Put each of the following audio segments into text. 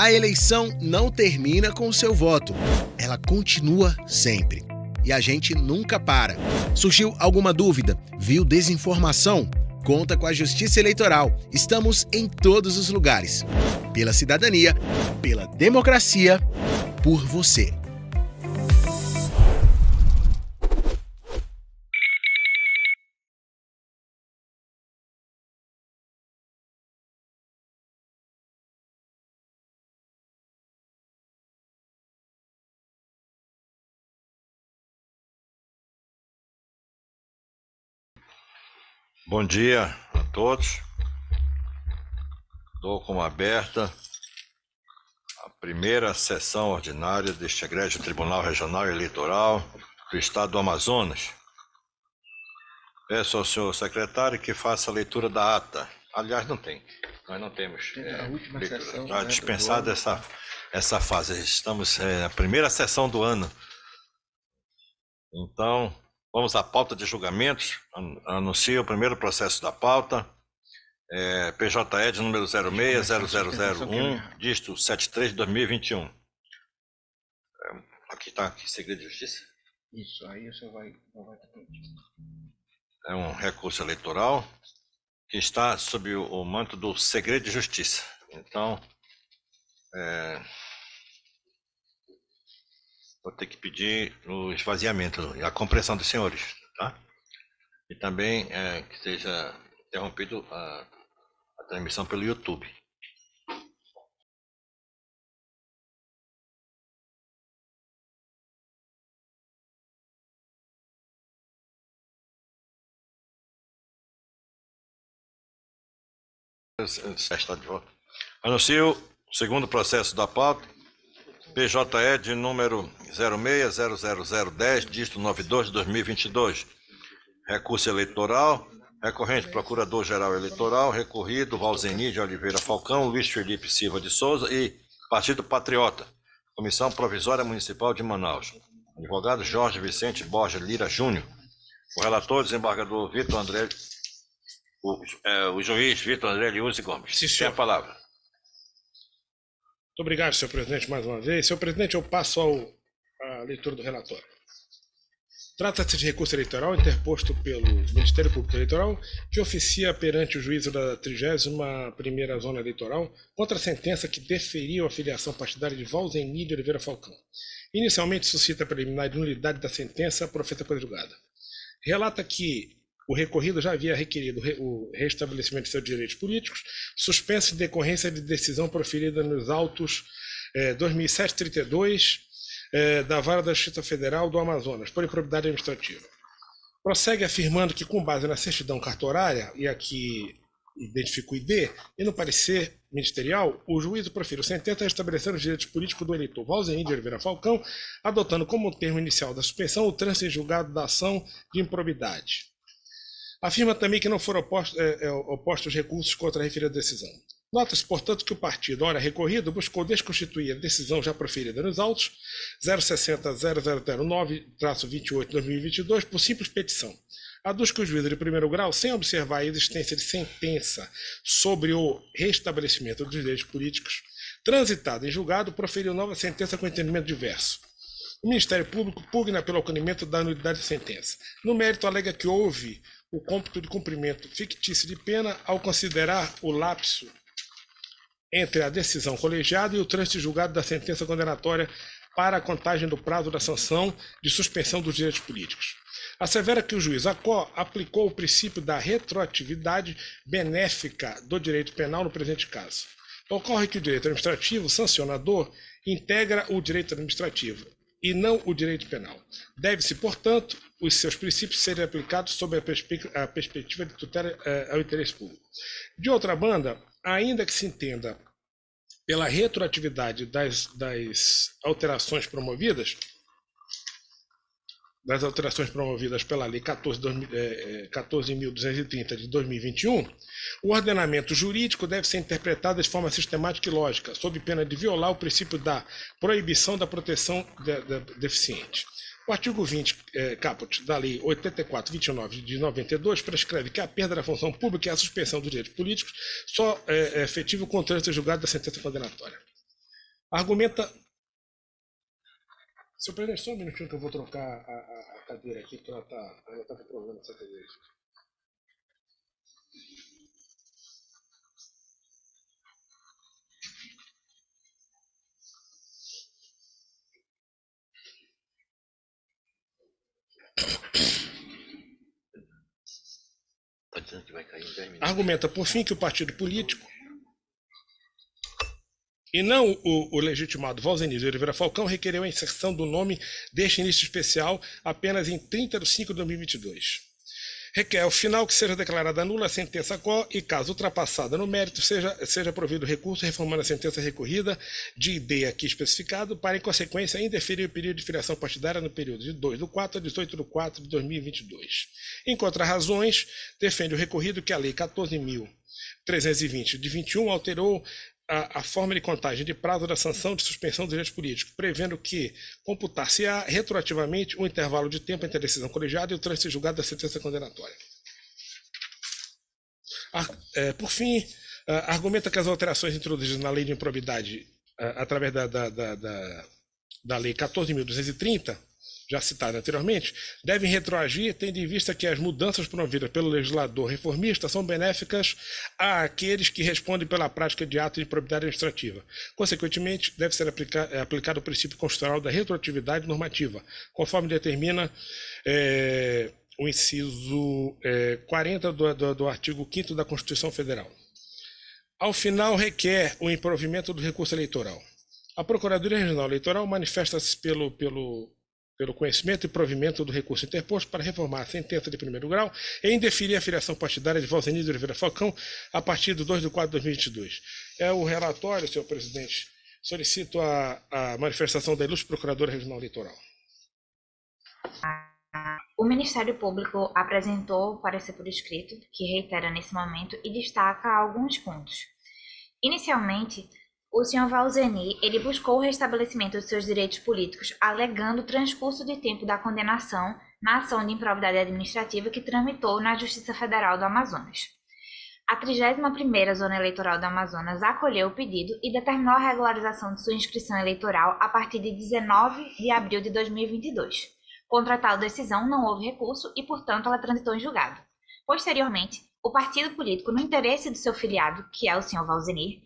A eleição não termina com o seu voto, ela continua sempre. E a gente nunca para. Surgiu alguma dúvida? Viu desinformação? Conta com a Justiça Eleitoral. Estamos em todos os lugares. Pela cidadania, pela democracia, por você. Bom dia a todos. Dou como aberta a primeira sessão ordinária deste egrégio Tribunal Regional Eleitoral do Estado do Amazonas. Peço ao senhor secretário que faça a leitura da ata. Aliás, nós não temos leitura. Está dispensada essa fase. Estamos na primeira sessão do ano. Então, vamos à pauta de julgamentos. Anuncio o primeiro processo da pauta. PJE de número 060001, dígito 73 de 2021. Aqui está, segredo de justiça? Isso, aí você vai... É um recurso eleitoral que está sob o manto do segredo de justiça. Então, vou ter que pedir o esvaziamento e a compreensão dos senhores, tá? E também que seja interrompido a transmissão pelo YouTube. Está de volta. Anuncio o segundo processo da pauta. PJE de número 060010, dígito 92 de 2022. Recurso eleitoral, recorrente Procurador-Geral Eleitoral, recorrido Valzenir de Oliveira Falcão, Luiz Felipe Silva de Souza e Partido Patriota, Comissão Provisória Municipal de Manaus. Advogado Jorge Vicente Borges Lira Júnior. O relator, desembargador Vitor André, o juiz Vitor André Liuzzi Gomes. Sim, tem a palavra. Muito obrigado, senhor presidente, mais uma vez. Senhor presidente, eu passo à leitura do relatório. Trata-se de recurso eleitoral interposto pelo Ministério Público Eleitoral, que oficia perante o juízo da 31ª Zona Eleitoral contra a sentença que deferiu a filiação partidária de Valzenir de Oliveira Falcão. Inicialmente suscita a preliminar de nulidade da sentença profeta pela julgada. Relata que o recorrido já havia requerido o restabelecimento de seus direitos políticos, suspenso em decorrência de decisão proferida nos autos 2007-32 da Vara da Justiça Federal do Amazonas, por improbidade administrativa. Prossegue afirmando que, com base na certidão cartorária, e aqui identifica o ID, e no parecer ministerial, o juízo proferiu sentença estabelecendo os direitos políticos do eleitor Valzenir de Oliveira Falcão, adotando como termo inicial da suspensão o trânsito em julgado da ação de improbidade. Afirma também que não foram opostos recursos contra a referida decisão. Nota-se, portanto, que o partido, ora recorrido, buscou desconstituir a decisão já proferida nos autos 060.0009-28/2022 por simples petição. Aduz que o juízo de primeiro grau, sem observar a existência de sentença sobre o restabelecimento dos direitos políticos, transitado em julgado, proferiu nova sentença com entendimento diverso. O Ministério Público pugna pelo acolhimento da nulidade da sentença. No mérito, alega que houve o cômputo de cumprimento fictício de pena ao considerar o lapso entre a decisão colegiada e o trânsito julgado da sentença condenatória para a contagem do prazo da sanção de suspensão dos direitos políticos. Assevera que o juiz aplicou o princípio da retroatividade benéfica do direito penal no presente caso. Ocorre que o direito administrativo sancionador integra o direito administrativo e não o direito penal. Deve-se, portanto, os seus princípios serem aplicados sob a perspectiva de tutela ao interesse público. De outra banda, ainda que se entenda pela retroatividade das alterações promovidas pela Lei 14.230 de 2021, o ordenamento jurídico deve ser interpretado de forma sistemática e lógica, sob pena de violar o princípio da proibição da proteção deficiente. O artigo 20, caput, da Lei 84/29 de 92 prescreve que a perda da função pública e a suspensão dos direitos políticos só é efetivo com o trânsito julgado da sentença condenatória. Argumenta... Seu presidente, só um minutinho que eu vou trocar a cadeira aqui, porque ela tá com problema essa cadeira. Está dizendo que vai cair em 10 minutos. Argumenta, por fim, que o partido político e não o legitimado Valzenir de Oliveira Falcão requereu a inserção do nome deste início especial apenas em 30 de 5 de 2022. Requer, ao final, que seja declarada nula a sentença qual e, caso ultrapassada no mérito, seja provido recurso reformando a sentença recorrida de ID aqui especificado para, em consequência, indeferir o período de filiação partidária no período de 2/4 a 18/4 de 2022. Em contra-razões, defende o recorrido que a Lei 14.320 de 21 alterou a forma de contagem de prazo da sanção de suspensão dos direitos políticos, prevendo que computar-se-á retroativamente o intervalo de tempo entre a decisão colegiada e o trânsito julgado da sentença condenatória. Por fim, argumenta que as alterações introduzidas na lei de improbidade através da lei 14.230, já citada anteriormente, devem retroagir, tendo em vista que as mudanças promovidas pelo legislador reformista são benéficas àqueles que respondem pela prática de atos de improbidade administrativa. Consequentemente, deve ser aplicado o princípio constitucional da retroatividade normativa, conforme determina o inciso 40 do artigo 5º da Constituição Federal. Ao final, requer o improvimento do recurso eleitoral. A Procuradoria Regional Eleitoral manifesta-se pelo conhecimento e provimento do recurso interposto para reformar a sentença de primeiro grau e indeferir a filiação partidária de Valzenir de Oliveira Falcão a partir de 2/4 de 2022. É o relatório, senhor presidente. Solicito a manifestação da ilustre Procuradora Regional Eleitoral. O Ministério Público apresentou o parecer por escrito, que reitera nesse momento e destaca alguns pontos. Inicialmente, o senhor Valzenir, ele buscou o restabelecimento de seus direitos políticos, alegando o transcurso de tempo da condenação na ação de improbidade administrativa que tramitou na Justiça Federal do Amazonas. A 31ª Zona Eleitoral do Amazonas acolheu o pedido e determinou a regularização de sua inscrição eleitoral a partir de 19 de abril de 2022. Contra tal decisão não houve recurso e, portanto, ela transitou em julgado. Posteriormente, o partido político, no interesse do seu filiado, que é o senhor Valzenir,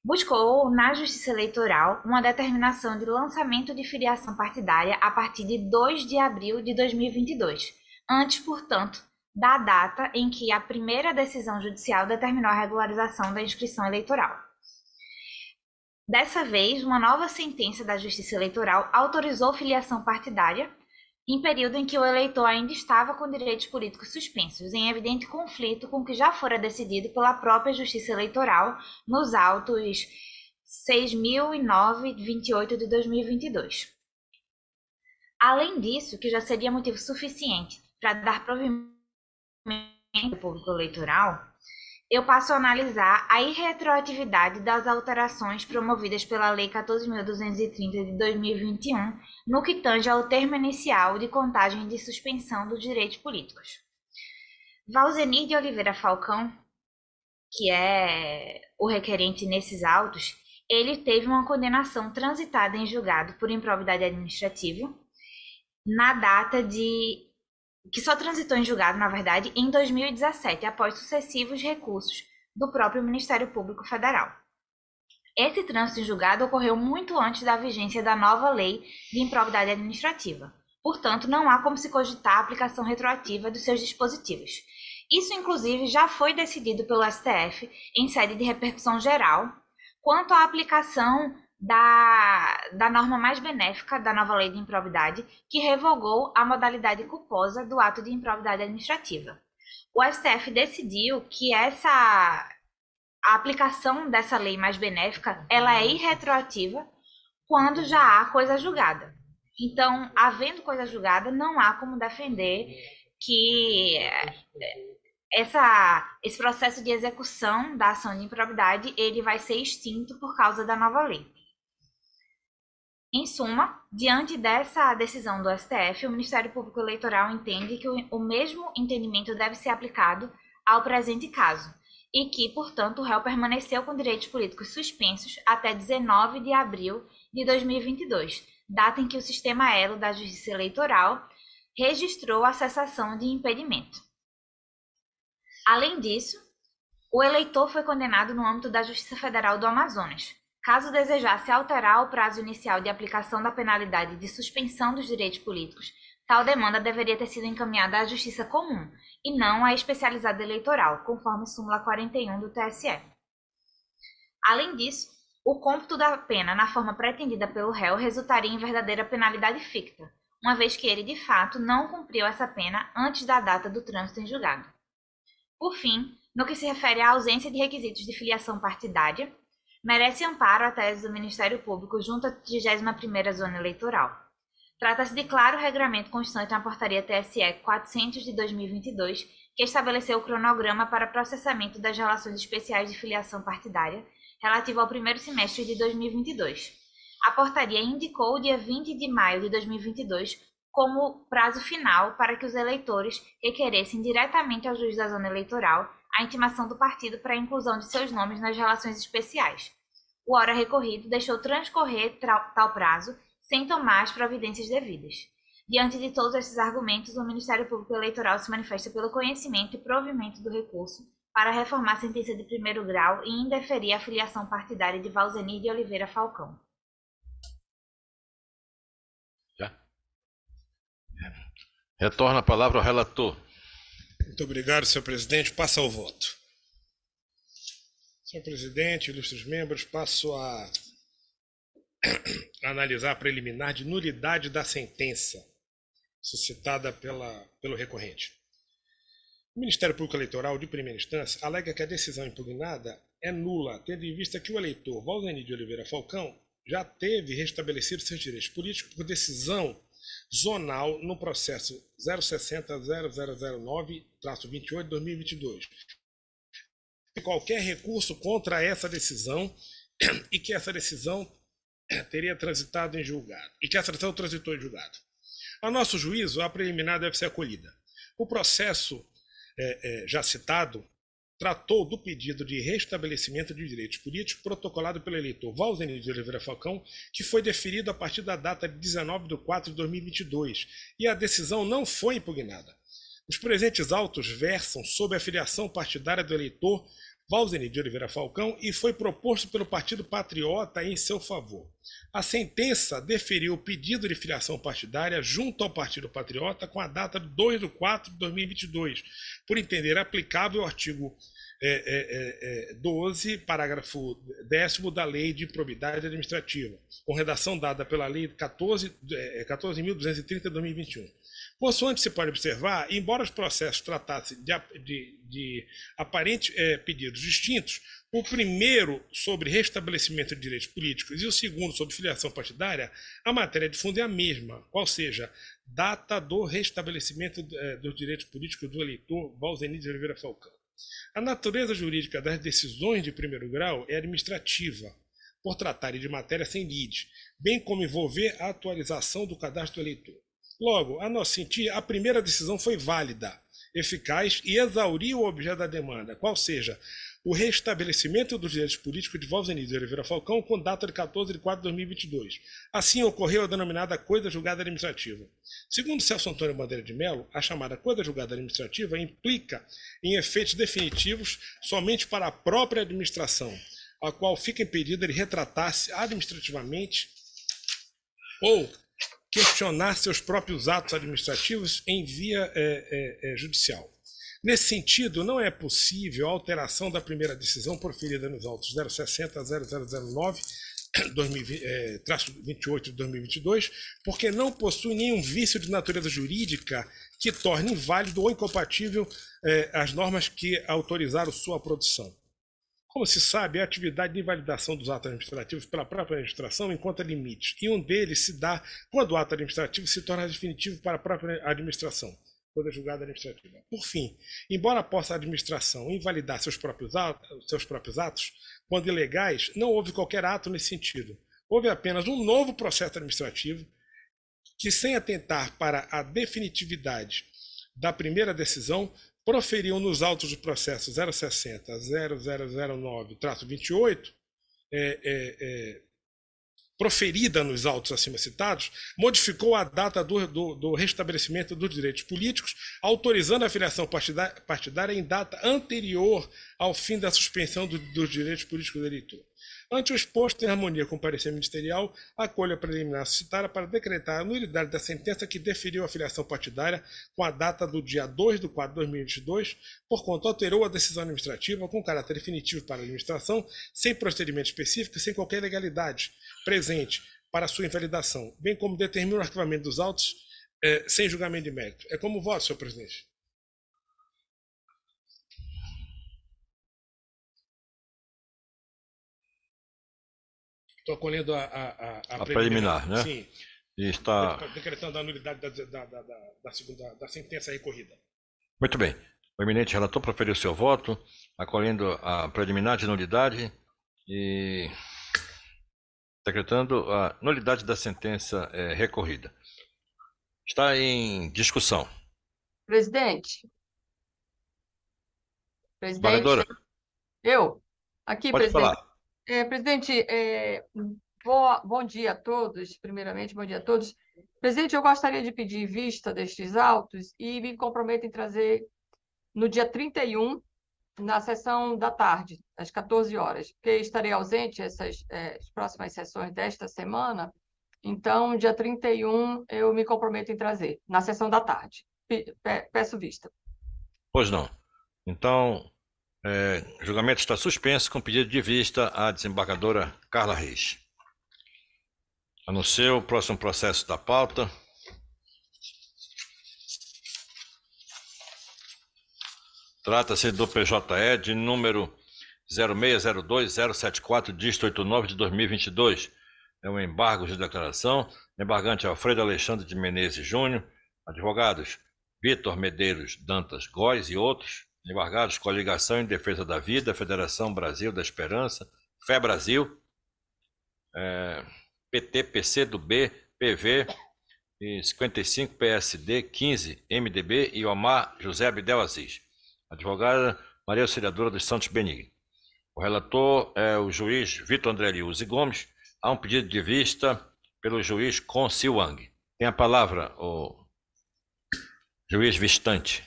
buscou na Justiça Eleitoral uma determinação de lançamento de filiação partidária a partir de 2 de abril de 2022, antes, portanto, da data em que a primeira decisão judicial determinou a regularização da inscrição eleitoral. Dessa vez, uma nova sentença da Justiça Eleitoral autorizou filiação partidária em período em que o eleitor ainda estava com direitos políticos suspensos, em evidente conflito com o que já fora decidido pela própria Justiça Eleitoral nos autos 6.009/28 de 2022. Além disso, que já seria motivo suficiente para dar provimento ao público eleitoral, eu passo a analisar a irretroatividade das alterações promovidas pela Lei 14.230 de 2021, no que tange ao termo inicial de contagem de suspensão dos direitos políticos. Valzenir de Oliveira Falcão, que é o requerente nesses autos, ele teve uma condenação transitada em julgado por improbidade administrativa na data que só transitou em julgado, na verdade, em 2017, após sucessivos recursos do próprio Ministério Público Federal. Esse trânsito em julgado ocorreu muito antes da vigência da nova lei de improbidade administrativa. Portanto, não há como se cogitar a aplicação retroativa dos seus dispositivos. Isso, inclusive, já foi decidido pelo STF em sede de repercussão geral quanto à aplicação da norma mais benéfica da nova lei de improbidade, que revogou a modalidade culposa do ato de improbidade administrativa. O STF decidiu que a aplicação dessa lei mais benéfica ela é irretroativa quando já há coisa julgada. Então, havendo coisa julgada, não há como defender que esse processo de execução da ação de improbidade ele vai ser extinto por causa da nova lei. Em suma, diante dessa decisão do STF, o Ministério Público Eleitoral entende que o mesmo entendimento deve ser aplicado ao presente caso. e que, portanto, o réu permaneceu com direitos políticos suspensos até 19 de abril de 2022, data em que o Sistema Elo da Justiça Eleitoral registrou a cessação de impedimento. Além disso, o eleitor foi condenado no âmbito da Justiça Federal do Amazonas. Caso desejasse alterar o prazo inicial de aplicação da penalidade de suspensão dos direitos políticos, tal demanda deveria ter sido encaminhada à Justiça Comum e não à Especializada Eleitoral, conforme súmula 41 do TSE. Além disso, o cômputo da pena na forma pretendida pelo réu resultaria em verdadeira penalidade ficta, uma vez que ele, de fato, não cumpriu essa pena antes da data do trânsito em julgado. Por fim, no que se refere à ausência de requisitos de filiação partidária, merece amparo a tese do Ministério Público junto à 31ª Zona Eleitoral. Trata-se de claro regramento constante na Portaria TSE 400 de 2022, que estabeleceu o cronograma para processamento das relações especiais de filiação partidária relativo ao primeiro semestre de 2022. A portaria indicou o dia 20 de maio de 2022 como prazo final para que os eleitores requeressem diretamente ao juiz da Zona Eleitoral a intimação do partido para a inclusão de seus nomes nas relações especiais. O ora recorrido deixou transcorrer tal prazo sem tomar as providências devidas. Diante de todos esses argumentos, o Ministério Público Eleitoral se manifesta pelo conhecimento e provimento do recurso para reformar a sentença de primeiro grau e indeferir a filiação partidária de Valzenir de Oliveira Falcão. Já? Retorna a palavra ao relator. Muito obrigado, senhor presidente. Passa ao voto. Senhor presidente, ilustres membros, passo a analisar a preliminar de nulidade da sentença suscitada pelo recorrente. O Ministério Público Eleitoral, de primeira instância, alega que a decisão impugnada é nula, tendo em vista que o eleitor Valzenir de Oliveira Falcão já teve restabelecido seus direitos políticos por decisão zonal no processo 060.0009/28 de 2022. E qualquer recurso contra essa decisão e que essa decisão teria transitado em julgado, e que essa decisão transitou em julgado. A nosso juízo, a preliminar deve ser acolhida. O processo já citado tratou do pedido de restabelecimento de direitos políticos protocolado pelo eleitor Valzenir de Oliveira Falcão, que foi deferido a partir da data de 19 de 4 de 2022, e a decisão não foi impugnada. Os presentes autos versam sobre a filiação partidária do eleitor Valzenir de Oliveira Falcão e foi proposto pelo Partido Patriota em seu favor. A sentença deferiu o pedido de filiação partidária junto ao Partido Patriota com a data de 2 de 4 de 2022, por entender aplicável o artigo 12, parágrafo 10º da Lei de Improbidade Administrativa, com redação dada pela Lei 14.230 de 2021. Consoante se pode observar, embora os processos tratassem de aparentes pedidos distintos, o primeiro sobre restabelecimento de direitos políticos e o segundo sobre filiação partidária, a matéria de fundo é a mesma, qual seja, data do restabelecimento dos direitos políticos do eleitor Valzenir de Oliveira Falcão. A natureza jurídica das decisões de primeiro grau é administrativa, por tratarem de matéria sem lide, bem como envolver a atualização do cadastro do eleitor. Logo, a nosso sentir, a primeira decisão foi válida, eficaz e exauriu o objeto da demanda, qual seja, o restabelecimento dos direitos políticos de Valzenir de Oliveira Falcão com data de 14 de 4 de 2022. Assim ocorreu a denominada coisa julgada administrativa. Segundo Celso Antônio Bandeira de Mello, a chamada coisa julgada administrativa implica em efeitos definitivos somente para a própria administração, a qual fica impedida de retratar-se administrativamente ou questionar seus próprios atos administrativos em via judicial. Nesse sentido, não é possível a alteração da primeira decisão proferida nos autos 060.0009/28 de 2022, porque não possui nenhum vício de natureza jurídica que torne inválido ou incompatível as normas que autorizaram sua produção. Como se sabe, a atividade de invalidação dos atos administrativos pela própria administração encontra limites, e um deles se dá quando o ato administrativo se torna definitivo para a própria administração, quando é julgada administrativa. Por fim, embora possa a administração invalidar seus próprios atos, quando ilegais, não houve qualquer ato nesse sentido. Houve apenas um novo processo administrativo que, sem atentar para a definitividade da primeira decisão, proferiam nos autos do processo 060-0009-28, proferida nos autos acima citados, modificou a data do restabelecimento dos direitos políticos, autorizando a filiação partidária em data anterior ao fim da suspensão dos direitos políticos do eleitor. Ante o exposto, em harmonia com o parecer ministerial, acolho a preliminar suscitada para decretar a nulidade da sentença que deferiu a filiação partidária com a data do dia 2/4/2022, porquanto alterou a decisão administrativa com caráter definitivo para a administração, sem procedimento específico e sem qualquer legalidade presente para sua invalidação, bem como determina o arquivamento dos autos sem julgamento de mérito. É como voto, senhor presidente. Estou acolhendo a preliminar, né? Sim. E está decretando a nulidade da sentença recorrida. muito bem. O eminente relator proferiu seu voto, acolhendo a preliminar de nulidade e decretando a nulidade da sentença recorrida. Está em discussão. Presidente. Valedora, Eu. Aqui, pode presidente. falar. Presidente, bom dia a todos. Primeiramente, bom dia a todos. Presidente, eu gostaria de pedir vista destes autos e me comprometo em trazer no dia 31, na sessão da tarde, às 14 horas, porque estarei ausente essas as próximas sessões desta semana. Então, dia 31, eu me comprometo em trazer, na sessão da tarde. Peço vista. Pois não. Então, julgamento está suspenso com pedido de vista à desembargadora Carla Reis. Anuncio o próximo processo da pauta. Trata-se do PJE de número 0602-074, dígito 89 de 2022. É um embargo de declaração. Embargante Alfredo Alexandre de Menezes Júnior. Advogados Vitor Medeiros Dantas Góes e outros. Embargados Coligação em Defesa da Vida, Federação Brasil da Esperança, Fé Brasil, PT, PCdoB, PV, 55 PSD, 15 MDB e Omar José Abdel Aziz. Advogada Maria Auxiliadora dos Santos Benigno. O relator é o juiz Vitor André Liuzzi Gomes. Há um pedido de vista pelo juiz Conci Wang. Tem a palavra o juiz vistante.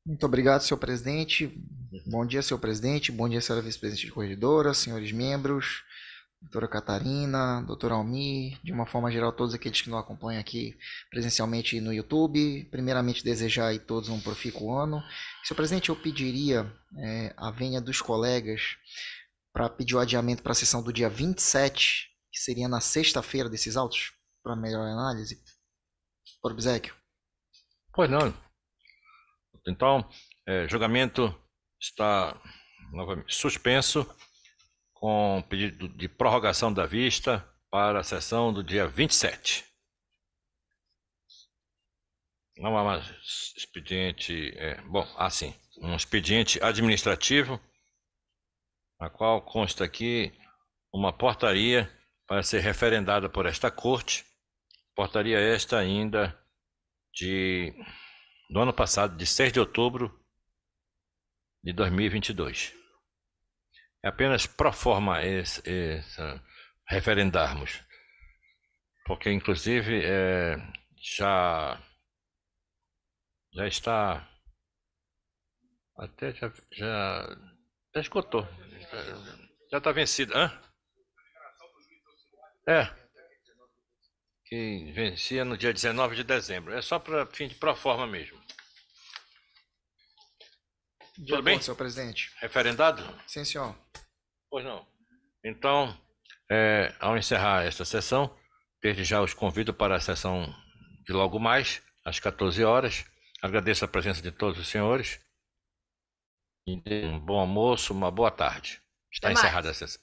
Muito obrigado, senhor presidente. Bom dia, senhor presidente. Bom dia, senhora vice-presidente de corregedora, senhores membros, doutora Catarina, doutora Almir, de uma forma geral, todos aqueles que nos acompanham aqui presencialmente no YouTube. Primeiramente, desejar a todos um profícuo ano. Senhor presidente, eu pediria a vênia dos colegas para pedir o adiamento para a sessão do dia 27, que seria na sexta-feira desses autos, para melhor análise. Por obséquio. Pois não. Então, julgamento está novamente suspenso com pedido de prorrogação da vista para a sessão do dia 27. Não há mais expediente... um expediente administrativo, a qual consta aqui uma portaria para ser referendada por esta Corte. Portaria esta ainda do ano passado, de 6 de outubro de 2022. É apenas pro forma referendarmos, porque inclusive já está, até já esgotou, já está vencido. Que vencia no dia 19 de dezembro. É só para fim de proforma mesmo. Tudo bem? Senhor presidente. Referendado? Sim, senhor. Pois não. Então, ao encerrar esta sessão, desde já os convido para a sessão de logo mais, às 14 horas. Agradeço a presença de todos os senhores. E um bom almoço, uma boa tarde. Está encerrada a sessão.